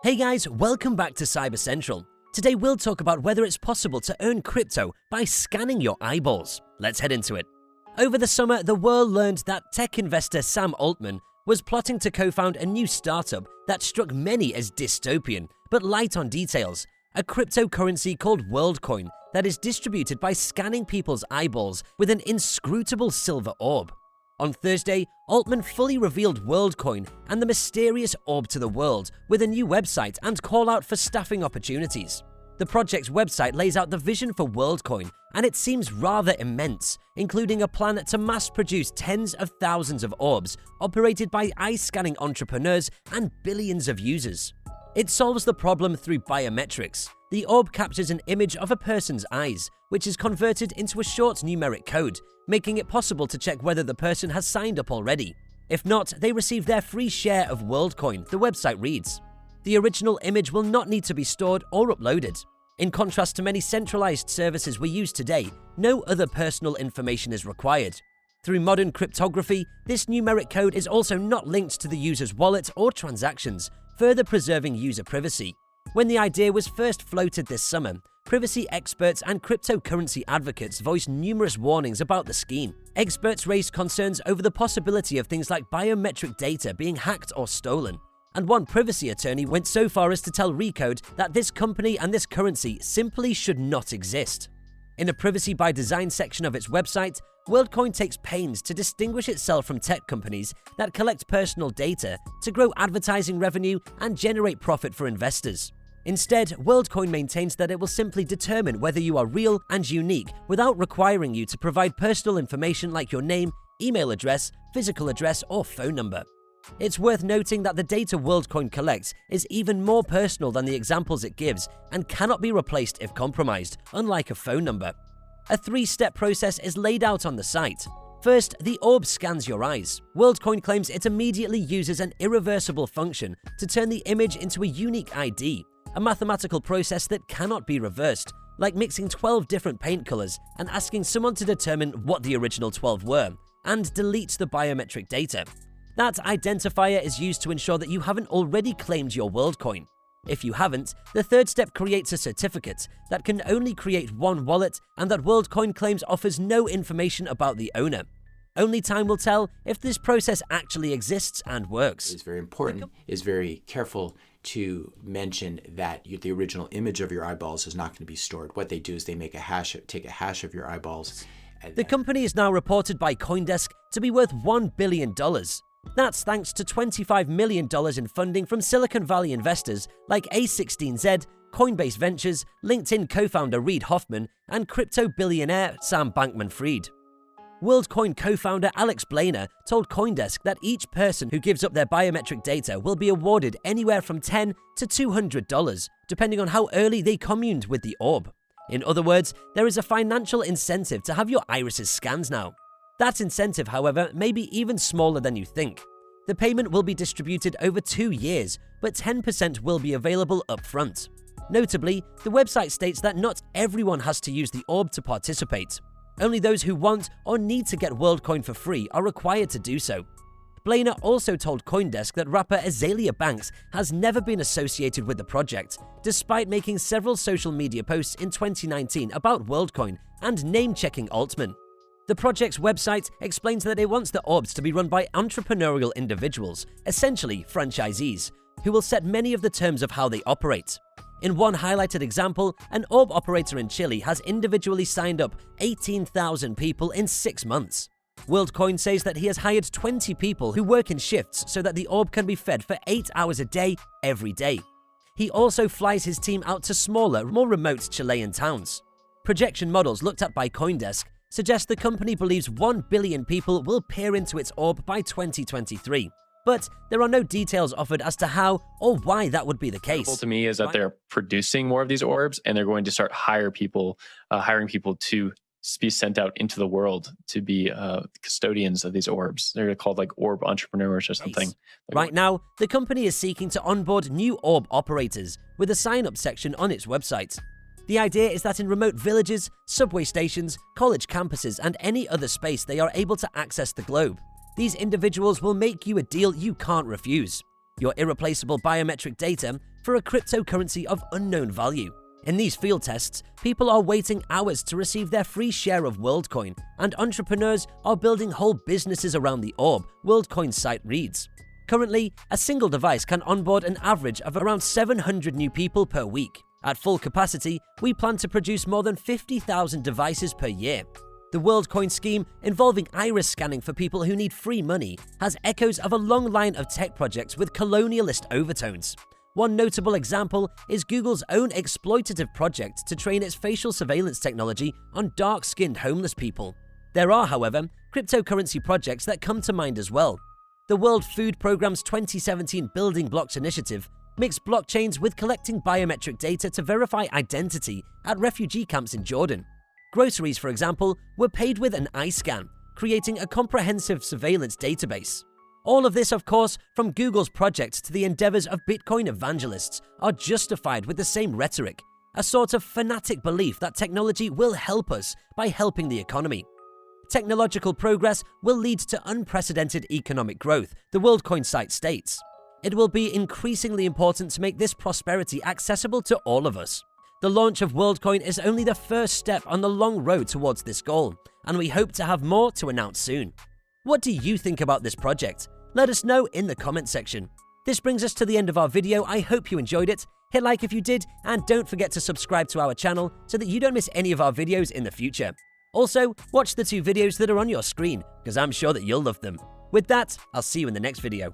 Hey guys, welcome back to Cyber Central. Today we'll talk about whether it's possible to earn crypto by scanning your eyeballs. Let's head into it. Over the summer, the world learned that tech investor Sam Altman was plotting to co-found a new startup that struck many as dystopian, but light on details, a cryptocurrency called WorldCoin that is distributed by scanning people's eyeballs with an inscrutable silver orb. On Thursday, Altman fully revealed WorldCoin and the mysterious orb to the world with a new website and call out for staffing opportunities. The project's website lays out the vision for WorldCoin, and it seems rather immense, including a plan to mass-produce tens of thousands of orbs operated by eye-scanning entrepreneurs and billions of users. It solves the problem through biometrics. The orb captures an image of a person's eyes, which is converted into a short numeric code, making it possible to check whether the person has signed up already. If not, they receive their free share of WorldCoin, the website reads. The original image will not need to be stored or uploaded. In contrast to many centralized services we use today, no other personal information is required. Through modern cryptography, this numeric code is also not linked to the user's wallet or transactions, further preserving user privacy. When the idea was first floated this summer, privacy experts and cryptocurrency advocates voiced numerous warnings about the scheme. Experts raised concerns over the possibility of things like biometric data being hacked or stolen. And one privacy attorney went so far as to tell Recode that this company and this currency simply should not exist. In a privacy by design section of its website, WorldCoin takes pains to distinguish itself from tech companies that collect personal data to grow advertising revenue and generate profit for investors. Instead, WorldCoin maintains that it will simply determine whether you are real and unique without requiring you to provide personal information like your name, email address, physical address, or phone number. It's worth noting that the data WorldCoin collects is even more personal than the examples it gives and cannot be replaced if compromised, unlike a phone number. A three-step process is laid out on the site. First, the orb scans your eyes. WorldCoin claims it immediately uses an irreversible function to turn the image into a unique ID, a mathematical process that cannot be reversed, like mixing 12 different paint colors and asking someone to determine what the original 12 were, and deletes the biometric data. That identifier is used to ensure that you haven't already claimed your WorldCoin. If you haven't, the third step creates a certificate that can only create one wallet and that WorldCoin claims offers no information about the owner. Only time will tell if this process actually exists and works. It's very important, is very careful to mention that the original image of your eyeballs is not going to be stored. What they do is they make take a hash of your eyeballs. The company is now reported by CoinDesk to be worth $1 billion. That's thanks to $25 million in funding from Silicon Valley investors like A16Z, Coinbase Ventures, LinkedIn co-founder Reid Hoffman, and crypto billionaire Sam Bankman-Fried. WorldCoin co-founder Alex Blainer told CoinDesk that each person who gives up their biometric data will be awarded anywhere from $10 to $200, depending on how early they communed with the orb. In other words, there is a financial incentive to have your irises scanned now. That incentive, however, may be even smaller than you think. The payment will be distributed over 2 years, but 10% will be available up front. Notably, the website states that not everyone has to use the orb to participate. Only those who want or need to get WorldCoin for free are required to do so. Blainer also told CoinDesk that rapper Azealia Banks has never been associated with the project, despite making several social media posts in 2019 about WorldCoin and name-checking Altman. The project's website explains that it wants the orbs to be run by entrepreneurial individuals, essentially franchisees, who will set many of the terms of how they operate. In one highlighted example, an orb operator in Chile has individually signed up 18,000 people in 6 months. WorldCoin says that he has hired 20 people who work in shifts so that the orb can be fed for 8 hours a day, every day. He also flies his team out to smaller, more remote Chilean towns. Projection models looked at by CoinDesk suggest the company believes 1 billion people will peer into its orb by 2023. But there are no details offered as to how or why that would be the case. To me is that they're producing more of these orbs and they're going to start hiring people to be sent out into the world to be custodians of these orbs. They're called like orb entrepreneurs or something. Right now, the company is seeking to onboard new orb operators with a sign-up section on its website. The idea is that in remote villages, subway stations, college campuses, and any other space they are able to access the globe. These individuals will make you a deal you can't refuse. Your irreplaceable biometric data for a cryptocurrency of unknown value. In these field tests, people are waiting hours to receive their free share of WorldCoin, and entrepreneurs are building whole businesses around the orb, WorldCoin's site reads. Currently, a single device can onboard an average of around 700 new people per week. At full capacity, we plan to produce more than 50,000 devices per year. The WorldCoin scheme, involving iris scanning for people who need free money, has echoes of a long line of tech projects with colonialist overtones. One notable example is Google's own exploitative project to train its facial surveillance technology on dark-skinned homeless people. There are, however, cryptocurrency projects that come to mind as well. The World Food Programme's 2017 Building Blocks initiative mixed blockchains with collecting biometric data to verify identity at refugee camps in Jordan. Groceries, for example, were paid with an eye scan, creating a comprehensive surveillance database. All of this, of course, from Google's project to the endeavors of Bitcoin evangelists, are justified with the same rhetoric, a sort of fanatic belief that technology will help us by helping the economy. Technological progress will lead to unprecedented economic growth, the WorldCoin site states. It will be increasingly important to make this prosperity accessible to all of us. The launch of WorldCoin is only the first step on the long road towards this goal, and we hope to have more to announce soon. What do you think about this project? Let us know in the comment section. This brings us to the end of our video. I hope you enjoyed it. Hit like if you did, and don't forget to subscribe to our channel so that you don't miss any of our videos in the future. Also, watch the 2 videos that are on your screen, because I'm sure that you'll love them. With that, I'll see you in the next video.